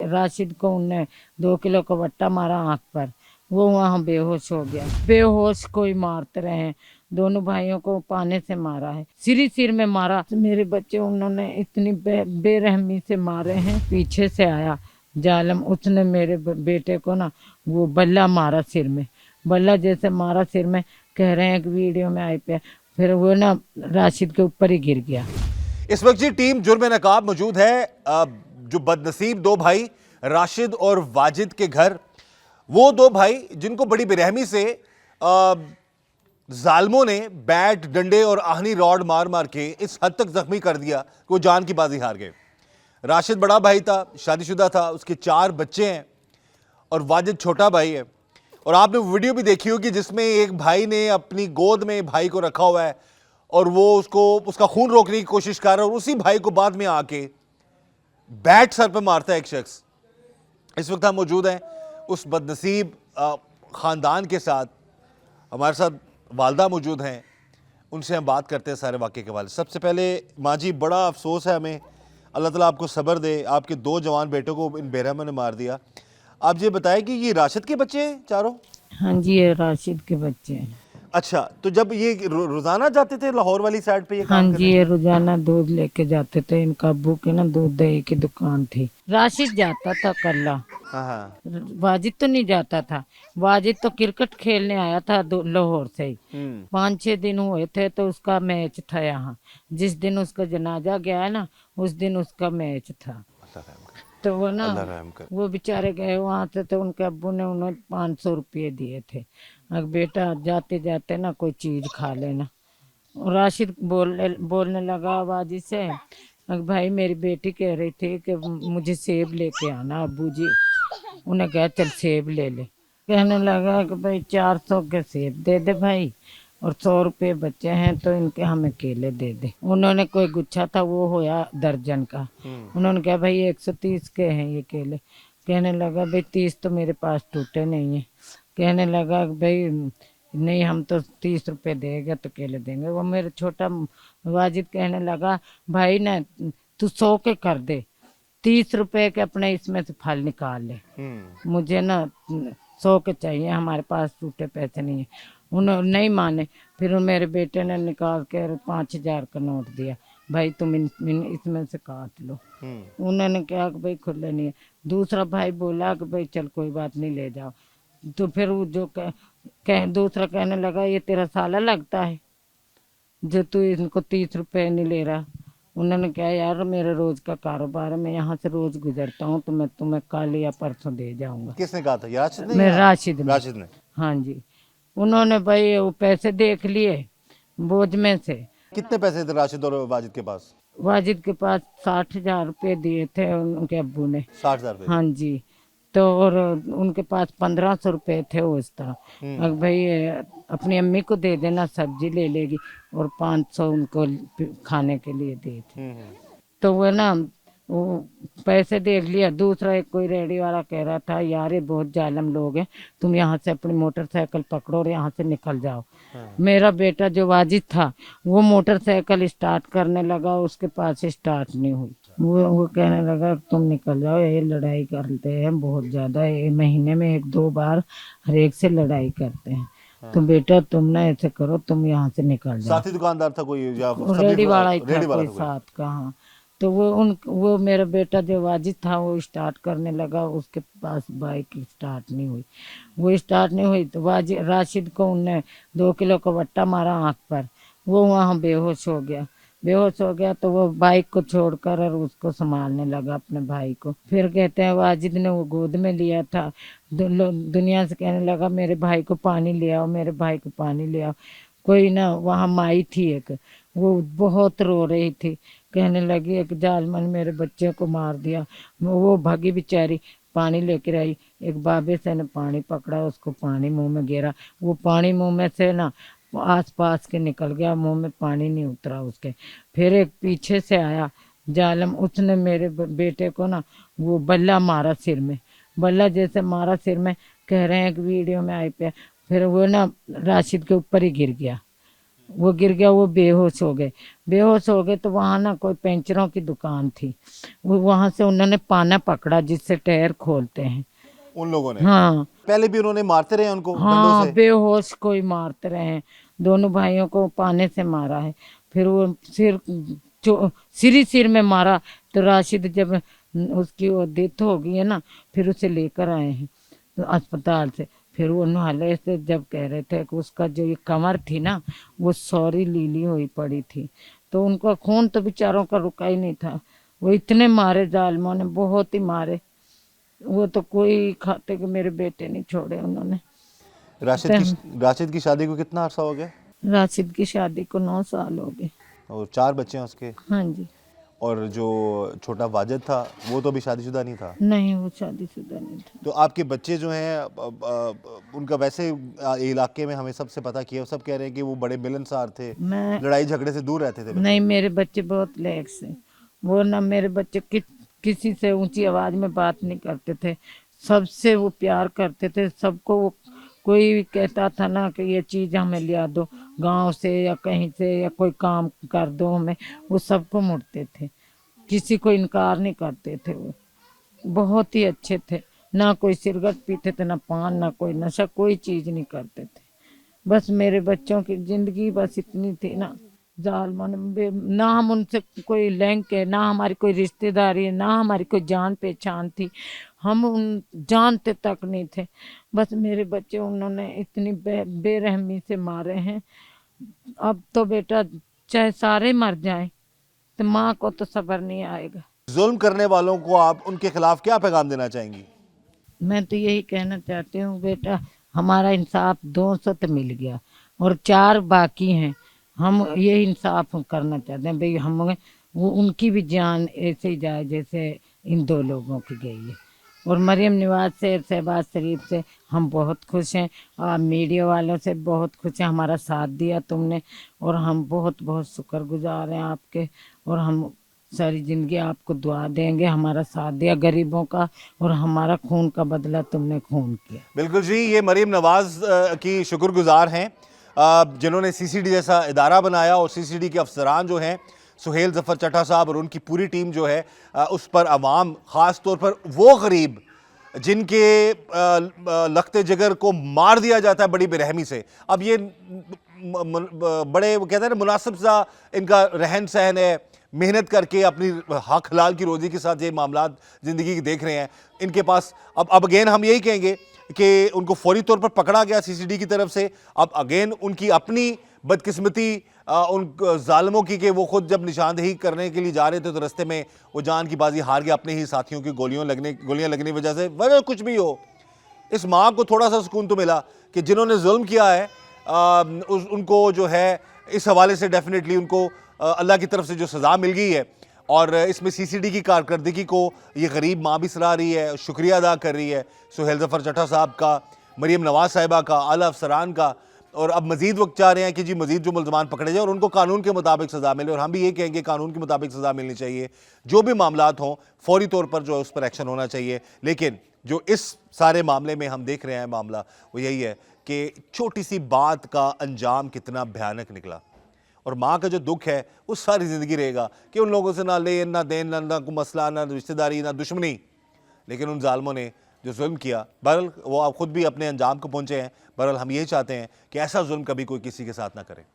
राशिद को उनने 2 किलो का वट्टा मारा आंख पर, वो वहाँ बेहोश हो गया। बेहोश कोई मारते रहे हैं, दोनों भाइयों को पाने से मारा है, सिर में मारा। मेरे बच्चे उन्होंने इतनी बेरहमी से मारे हैं। पीछे से आया जालम, उसने मेरे बेटे को ना वो बल्ला मारा सिर में, बल्ला जैसे मारा सिर में। कह रहे हैं कि वीडियो में आई पे, फिर वो ना राशिद के ऊपर ही गिर गया। इस वक्त जी टीम जुर्म नकाब मौजूद है जो बदनसीब दो भाई राशिद और वाजिद के घर। वो दो भाई जिनको बड़ी बेरहमी से जालमों ने बैट, डंडे और आहनी रॉड मार मार के इस हद तक जख्मी कर दिया कि वो जान की बाजी हार गए। राशिद बड़ा भाई था, शादीशुदा था, उसके 4 बच्चे हैं और वाजिद छोटा भाई है। और आपने वीडियो भी देखी होगी जिसमें एक भाई ने अपनी गोद में भाई को रखा हुआ है और वो उसका खून रोकने की कोशिश कर रहा है और उसी भाई को बाद में आके बैट सर पे मारता है एक शख्स। इस वक्त हम मौजूद हैं उस बदनसीब ख़ानदान के साथ। हमारे साथ वालदा मौजूद हैं, उनसे हम बात करते हैं सारे वाक़े के हवाले। सबसे पहले माँ जी, बड़ा अफसोस है हमें, अल्लाह ताला आपको सब्र दे। आपके 2 जवान बेटों को इन बेरहमों ने मार दिया। आप ये बताएं कि ये राशिद के बच्चे हैं चारों? हाँ जी, ये राशिद के बच्चे हैं। अच्छा, तो जब ये रोजाना जाते थे लाहौर वाली साइड पे ये हाँ काम जी, ये रोजाना दूध लेके जाते थे। इनका अब्बू की ना दूध दही की दुकान थी। राशिद जाता था कल्ला, हाँ। वाजिद तो नहीं जाता था। वाजिद तो क्रिकेट खेलने आया था लाहौर से ही। 5-6 दिन हुए थे तो उसका मैच था यहाँ। जिस दिन उसका जनाजा गया है ना, उस दिन उसका मैच था। तो वो ना वो बेचारे गए वहाँ से, तो उनके अब्बू ने उन्हें 500 रुपये दिए थे, अगर बेटा जाते जाते ना कोई चीज खा लेना। राशिद बोलने लगा वाजिद से, अगर भाई मेरी बेटी कह रही थी कि मुझे सेब लेके आना अब्बू जी। उन्हें कहा चल सेब ले ले। कहने लगा कि भाई 400 के सेब दे दे भाई, और 100 रुपये बचे हैं तो इनके हमें केले दे दे। उन्होंने कोई गुच्छा था वो होया दर्जन का। उन्होंने कहा भाई 130 के हैं ये केले। कहने लगा भाई 30 तो मेरे पास टूटे नहीं है। कहने लगा भाई नहीं, हम तो 30 रुपये देंगे तो केले देंगे। वो मेरा छोटा वाजिद कहने लगा भाई ना तू 100 के कर दे, 30 रुपये के अपने इसमें से फल निकाल ले, मुझे ना 100 के चाहिए, हमारे पास टूटे पैसे नहीं है। उन्होंने नहीं माने। फिर मेरे बेटे ने निकाल के 5000 का नोट दिया, भाई तुम इसमें से काट लो। उन्होंने कहा कि भाई खुले नहीं है। दूसरा भाई बोला कि भाई चल कोई बात नहीं ले जाओ। तो फिर वो जो दूसरा कहने लगा ये तेरा साला लगता है जो तू इनको 30 रुपये नहीं ले रहा। उन्होंने कहा यार मेरा रोज का कारोबार है, मैं यहाँ से रोज गुजरता हूँ, तो मैं तुम्हें कल या परसों दे जाऊंगा। किसने कहा था? राशिद ने? मैं राशिद ने। हाँ जी। उन्होंने भाई वो पैसे देख लिए बोझ में से। कितने पैसे थे राशिद और वाजिद के पास? वाजिद के पास 60,000 रुपये दिए थे उनके अब्बू ने। 60,000 रुपये? हाँ जी। तो और उनके पास 1500 रुपये थे उस तरह। अगर भाई अपनी अम्मी को दे देना, सब्जी ले लेगी, और 500 उनको खाने के लिए दे थे। तो वो ना वो पैसे देख लिया। दूसरा एक कोई रेडी वाला कह रहा था यार ये बहुत जालिम लोग हैं, तुम यहाँ से अपनी मोटरसाइकिल पकड़ो और यहाँ से निकल जाओ। मेरा बेटा जो वाजिद था वो मोटरसाइकिल स्टार्ट करने लगा, उसके पास स्टार्ट नहीं हुई। वो कहने लगा तुम निकल जाओ, ये लड़ाई करते हैं बहुत ज्यादा, महीने में 1-2 बार हर एक से लड़ाई करते हैं। तो बेटा तुम ना ऐसे करो, तुम यहाँ से निकल जाओ। साथी दुकानदार था कोई या रेडी वाला ही था कोई साथ का? हाँ। तो वो मेरा बेटा जो वाजिद था वो स्टार्ट करने लगा, उसके पास बाइक स्टार्ट नहीं हुई। वो स्टार्ट नहीं हुई तो राशिद को उनने 2 किलो का वट्टा मारा आंख पर, वो वहाँ बेहोश हो गया। तो वो बाइक को छोड़कर और उसको संभालने लगा अपने भाई को। फिर कहते हैं वाजिद ने वो गोद में लिया था, दुनिया से कहने लगा मेरे भाई को पानी ले आओ, मेरे भाई को पानी ले आओ। कोई ना वहाँ माई थी एक, वो बहुत रो रही थी, कहने लगी एक जालमन मेरे बच्चे को मार दिया। वो भागी बेचारी, पानी लेकर आई। एक बाबे से ने पानी पकड़ा, उसको पानी मुंह में गिरा। वो पानी मुंह में से ना आस पास के निकल गया, मुंह में पानी नहीं उतरा उसके। फिर एक पीछे से आया जालम, उसने मेरे बेटे को ना वो बल्ला मारा सिर में, बल्ला जैसे मारा सिर में। कह रहे हैं कि वीडियो में आई पे, फिर वो ना राशिद के ऊपर ही गिर गया। वो गिर गया, वो बेहोश हो गए। बेहोश हो गए तो वहाँ ना कोई पेंचरों की दुकान थी, वो वहाँ से उन्होंने पाना पकड़ा जिससे टायर खोलते हैं। उन लोगों ने हाँ पहले भी उन्होंने मारते रहे उनको डंडों हाँ, से? बेहोश कोई मारते रहे हैं। दोनों भाइयों को पाने से मारा है। फिर वो सिर में मारा। तो राशिद जब उसकी वो डेथ हो गई है ना, फिर उसे लेकर आए हैं तो अस्पताल से। फिर वो नहाले से जब कह रहे थे कि उसका जो ये कमर थी ना, वो सॉरी लीली हुई पड़ी थी, तो उनका खून तो बेचारों का रुका ही नहीं था। वो इतने मारे जालिमों ने, बहुत ही मारे। वो तो कोई खाते कि मेरे बेटे नहीं छोड़े उन्होंने। राशिद की शादी को कितना अरसा हो गया? राशिद की शादी को 9 साल हो गए। और 4 बच्चे हैं उसके? हाँ जी। और जो छोटा वाजिद था वो तो अभी शादीशुदा नहीं था? नहीं, वो शादीशुदा नहीं था। तो आपके बच्चे जो हैं उनका वैसे इलाके में हमें सबसे पता किया, सब कह रहे हैं कि वो बड़े मिलनसार थे, मैं लड़ाई झगड़े से दूर रहते थे बच्चे। नहीं, मेरे बच्चे बहुत लेक्स हैं। वो ना, मेरे बच्चे किसी से ऊंची आवाज में बात नहीं करते थे। सबसे वो प्यार करते थे, सबको। वो कोई कहता था ना कि ये चीज हमें लिया दो गांव से या कहीं से, या कोई काम कर दो हमें, वो सबको मुड़ते थे। किसी को इनकार नहीं करते थे। वो बहुत ही अच्छे थे। ना कोई सिगरेट पीते थे, ना पान, ना कोई नशा, कोई चीज नहीं करते थे। बस मेरे बच्चों की जिंदगी बस इतनी थी ना, ना हम उनसे कोई लिंक है, ना हमारी कोई रिश्तेदारी है, ना हमारी कोई जान पहचान थी। हम उन जानते तक नहीं थे। बस मेरे बच्चे उन्होंने इतनी बेरहमी से मारे हैं। अब तो बेटा चाहे सारे मर जाएं तो माँ को तो सब्र नहीं आएगा। जुल्म करने वालों को आप उनके खिलाफ क्या पैगाम देना चाहेंगी? मैं तो यही कहना चाहती हूँ बेटा, हमारा इंसाफ 200 तो मिल गया और 4 बाकी हैं। हम ये इंसाफ करना चाहते हैं भाई, हम वो उनकी भी जान ऐसे ही जाए जैसे इन 2 लोगों की गई है। और मरियम नवाज से, शहबाज शरीफ से हम बहुत खुश हैं, और मीडिया वालों से बहुत खुश हैं। हमारा साथ दिया तुमने, और हम बहुत बहुत शुक्रगुजार हैं आपके। और हम सारी जिंदगी आपको दुआ देंगे। हमारा साथ दिया गरीबों का, और हमारा खून का बदला तुमने खून किया। बिल्कुल जी, ये मरीम नवाज की शुक्रगुजार हैं जिन्होंने सीसीडी जैसा इदारा बनाया, और सीसीडी के अफसरान जो हैं सुहेल जफर चट्टा साहब और उनकी पूरी टीम जो है उस पर अवाम, ख़ास तौर पर वो गरीब जिनके लखते जिगर को मार दिया जाता है बड़ी बेरहमी से। अब ये बड़े वो कहते हैं ना, मुनासिब सा इनका रहन सहन है, मेहनत करके अपनी हक हलाल की रोज़ी के साथ ये मामलात ज़िंदगी की देख रहे हैं। इनके पास अब अगेन हम यही कहेंगे कि उनको फौरी तौर पर पकड़ा गया सीसीडी की तरफ से। अब अगेन उनकी अपनी बदकिस्मती उन जालिमों की कि वो खुद जब निशानदेही करने के लिए जा रहे थे तो रास्ते में वो जान की बाजी हार गया अपने ही साथियों की गोलियां लगने की वजह से। वजह कुछ भी हो, इस माँ को थोड़ा सा सुकून तो मिला कि जिन्होंने जुल्म किया है उनको जो है इस हवाले से डेफिनेटली उनको अल्लाह की तरफ से जो सज़ा मिल गई है। और इसमें सीसीडी की कारकर्दगी को ये गरीब माँ भी सराह रही है, शुक्रिया अदा कर रही है सुहेल जफर चट्टा साहब का, मरीम नवाज साहिबा का, आला अफसरान का। और अब मजीद वक्त चाह रहे हैं कि जी मजीद जो मुल्ज़मान पकड़े जाए और उनको कानून के मुताबिक सज़ा मिले। और हम भी ये कहेंगे कानून के मुताबिक सज़ा मिलनी चाहिए। जो भी मामलात हों फौरी तौर पर जो है उस पर एक्शन होना चाहिए। लेकिन जो इस सारे मामले में हम देख रहे हैं मामला, वो यही है कि छोटी सी बात का अंजाम कितना भयानक निकला। और माँ का जो दुख है वो सारी ज़िंदगी रहेगा कि उन लोगों से ना लेन ना देन, ना कोई मसला, ना रिश्तेदारी, ना दुश्मनी, लेकिन उन जालिमों ने जो जुल्म किया, बहरहाल वो आप खुद भी अपने अंजाम को पहुँचे हैं। बहरहाल हम यही चाहते हैं कि ऐसा जुल्म कभी कोई किसी के साथ ना करे।